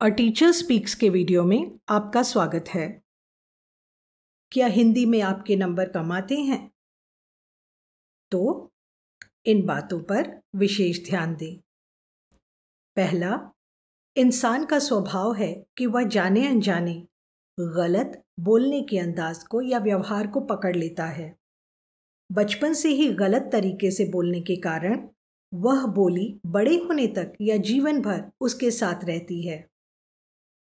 A teacher speaks के video में आपका स्वागत है। क्या हिंदी में आपके नंबर कम आते हैं? तो इन बातों पर विशेष ध्यान दें। पहला, इंसान का स्वभाव है कि वह जाने अनजाने गलत बोलने के अंदाज को या व्यवहार को पकड़ लेता है। बचपन से ही गलत तरीके से बोलने के कारण वह बोली बड़े होने तक या जीवन भर उसके साथ रहती है।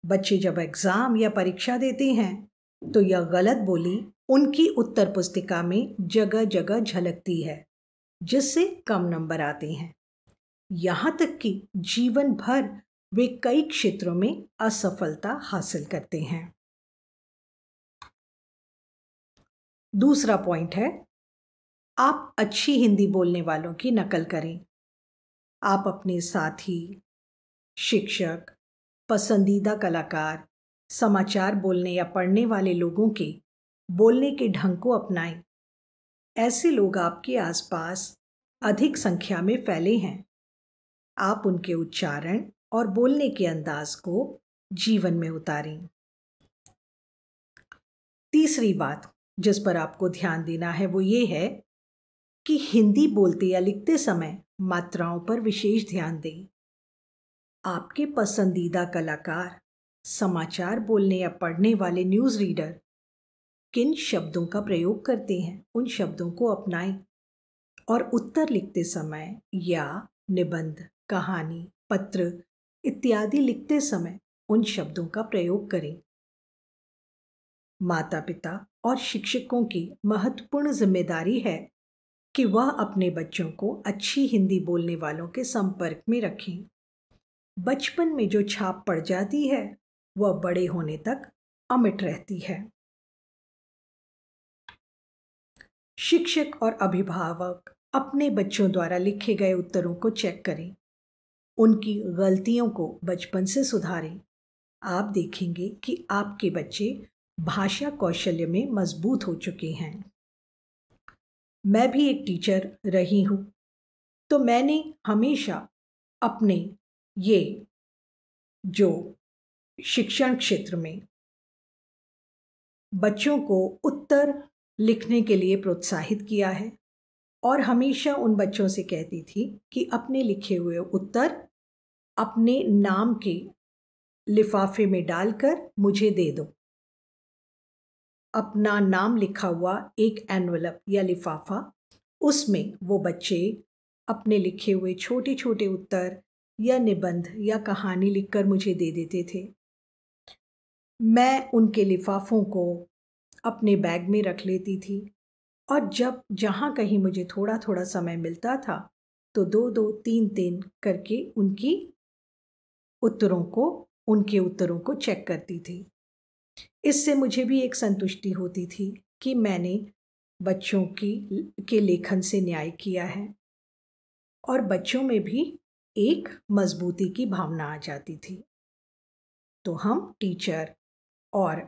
बच्चे जब एग्ज़ाम या परीक्षा देते हैं तो यह गलत बोली उनकी उत्तर पुस्तिका में जगह जगह झलकती है, जिससे कम नंबर आते हैं। यहाँ तक कि जीवन भर वे कई क्षेत्रों में असफलता हासिल करते हैं। दूसरा पॉइंट है, आप अच्छी हिंदी बोलने वालों की नकल करें। आप अपने साथी, शिक्षक, पसंदीदा कलाकार, समाचार बोलने या पढ़ने वाले लोगों के बोलने के ढंग को अपनाएं। ऐसे लोग आपके आसपास अधिक संख्या में फैले हैं। आप उनके उच्चारण और बोलने के अंदाज को जीवन में उतारें। तीसरी बात जिस पर आपको ध्यान देना है वो ये है कि हिंदी बोलते या लिखते समय मात्राओं पर विशेष ध्यान दें। आपके पसंदीदा कलाकार, समाचार बोलने या पढ़ने वाले न्यूज़ रीडर किन शब्दों का प्रयोग करते हैं, उन शब्दों को अपनाएं और उत्तर लिखते समय या निबंध, कहानी, पत्र इत्यादि लिखते समय उन शब्दों का प्रयोग करें। माता पिता और शिक्षकों की महत्वपूर्ण जिम्मेदारी है कि वह अपने बच्चों को अच्छी हिंदी बोलने वालों के संपर्क में रखें। बचपन में जो छाप पड़ जाती है वह बड़े होने तक अमिट रहती है। शिक्षक और अभिभावक अपने बच्चों द्वारा लिखे गए उत्तरों को चेक करें। उनकी गलतियों को बचपन से सुधारें। आप देखेंगे कि आपके बच्चे भाषा कौशल्य में मजबूत हो चुके हैं। मैं भी एक टीचर रही हूँ, तो मैंने हमेशा अपने ये जो शिक्षण क्षेत्र में बच्चों को उत्तर लिखने के लिए प्रोत्साहित किया है और हमेशा उन बच्चों से कहती थी कि अपने लिखे हुए उत्तर अपने नाम के लिफाफे में डालकर मुझे दे दो। अपना नाम लिखा हुआ एक एनवलप या लिफाफा, उसमें वो बच्चे अपने लिखे हुए छोटे छोटे उत्तर या निबंध या कहानी लिखकर मुझे दे देते थे। मैं उनके लिफाफों को अपने बैग में रख लेती थी और जब जहाँ कहीं मुझे थोड़ा थोड़ा समय मिलता था तो 2-2, 3-3 करके उनके उत्तरों को चेक करती थी। इससे मुझे भी एक संतुष्टि होती थी कि मैंने बच्चों के लेखन से न्याय किया है और बच्चों में भी एक मजबूती की भावना आ जाती थी। तो हम टीचर और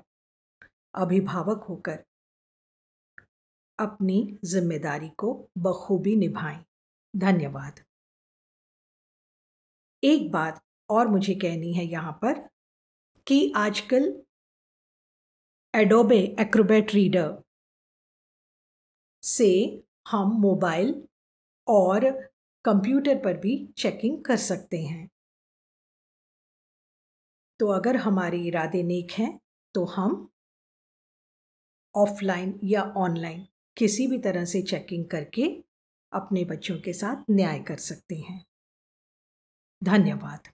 अभिभावक होकर अपनी जिम्मेदारी को बखूबी निभाएं। धन्यवाद। एक बात और मुझे कहनी है यहाँ पर कि आजकल एडोबे एक्रोबैट रीडर से हम मोबाइल और कंप्यूटर पर भी चेकिंग कर सकते हैं। तो अगर हमारे इरादे नेक हैं तो हम ऑफलाइन या ऑनलाइन किसी भी तरह से चेकिंग करके अपने बच्चों के साथ न्याय कर सकते हैं। धन्यवाद।